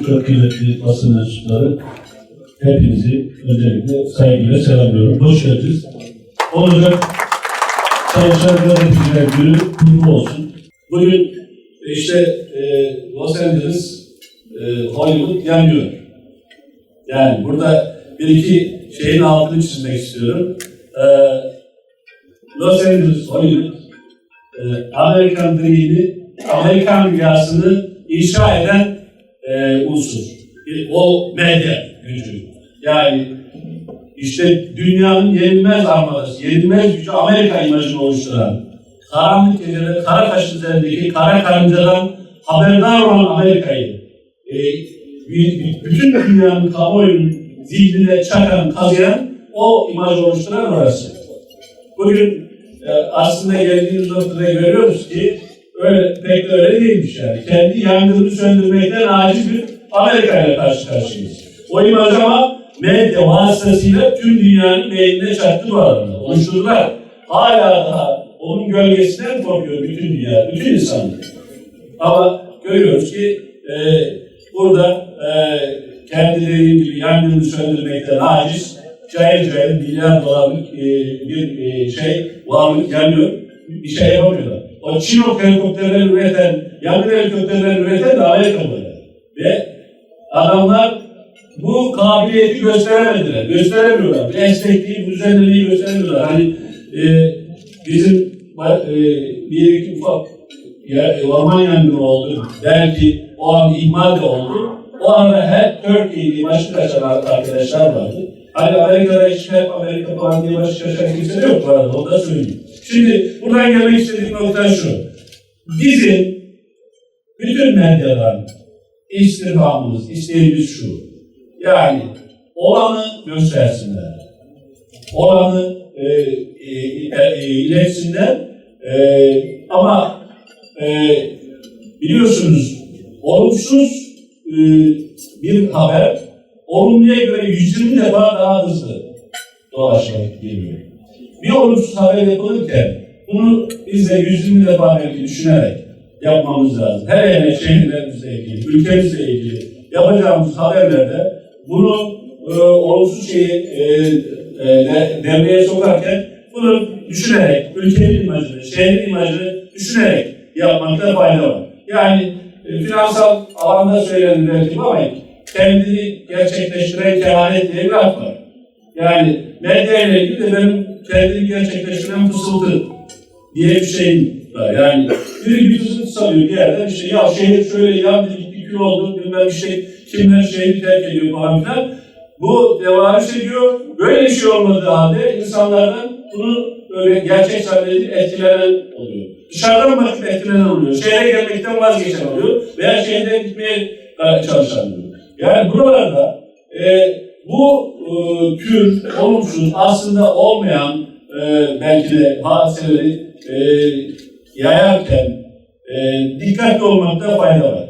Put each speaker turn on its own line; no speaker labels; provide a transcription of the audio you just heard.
çok kıymetli basın mensupları, hepinizi öncelikle saygıyla selamlıyorum. Hoş geldiniz. Olacak Çalışan Gazeteciler Günü kutlu olsun. Bugün işte Los Angeles, Hollywood yanıyor. Yani burada bir iki şeyin altını çizmek istiyorum. Los Angeles, Hollywood, Amerikan Dream'i, Amerikan rüyasını inşa eden unsur. O medya gücü. Yani işte dünyanın yenilmez armadası, yenilmez gücü Amerika imajını oluşturan, karanlık gecede kara taş üzerindeki kara karıncadan haberdar olan Amerika'yı, bütün dünyanın kamuoyunun zihnine çakan, kazıyan, o imajı oluşturan orası. Bugün aslında geldiğimiz noktada görüyoruz ki pek de öyle değilmiş yani. Kendi yangını söndürmekten aciz bir Amerika ile karşı karşıyayız. O imaj ama medya vasıtasıyla tüm dünyanın beynine çaktı bu arada. Oluşturdular. Hala daha onun gölgesinden korkuyor bütün dünya, bütün insanlık. Ama görüyoruz ki burada kendileri gibi yangını söndürmekten aciz, cayır cayır milyar dolarlık bir varlık yanıyor. Bir şey yapamıyorlar. O Chinook helikopterleri üreten, yangın helikopterleri üreten de Amerikalılar. Ve adamlar bu kabiliyeti gösteremediler, gösteremiyorlar. Bu esnekliği, bu düzenlemeyi gösteremiyorlar. Hani bizim bir iki ufak orman yangını oldu. Belki o an ihmal de oldu. O anda hep Türkiye'yi başı kaçan arkadaşlar vardı. Hani Amerika'da hiç hep Amerika falan diye başı kaçan kimse de yok bu arada, onu da söyleyeyim. Şimdi buradan gelmek istediğim nokta şu. Bizim bütün medyadan istirhamımız, isteğimiz şu. Yani olanı göstersinler. Olanı iletsinler. Ama biliyorsunuz olumsuz bir haber olumluya göre 120 defa daha hızlı dolaşmak geliyor. Bir olumsuz haber yapılırken bunu biz de 120 defa belki düşünerek yapmamız lazım. Her şehirlerimizle ilgili, ülkemizle ilgili yapacağımız haberlerde bunu olumsuz şeyi devreye sokarken bunu düşünerek, ülkenin imajını, şehrin imajını düşünerek yapmakta fayda var. Yani finansal alanda söylenir belki ama kendini gerçekleştiren kehanet diye bir laf var. Yani medya ile ilgili de benim kendini gerçekleştiren fısıltı diye bir şeyim var. Yani bir fısıltı salıyor bir yerden işte ya şehir şöyle yandı, gitti, kül oldu, bilmem işte kimler şehri terk ediyor falan filan. Bu devam ediyor. Böyle bir şey olmadığı halde insanlardan bunu böyle gerçek zannedip etkilenen oluyor. Dışarıdan bakıp etkilenen oluyor. Şehre gelmekten vazgeçen oluyor. Veya şehirden gitmeye çalışan oluyor. Yani buralarda bu tür olumsuz aslında olmayan belki de hadiseleri yayarken dikkatli olmakta fayda var.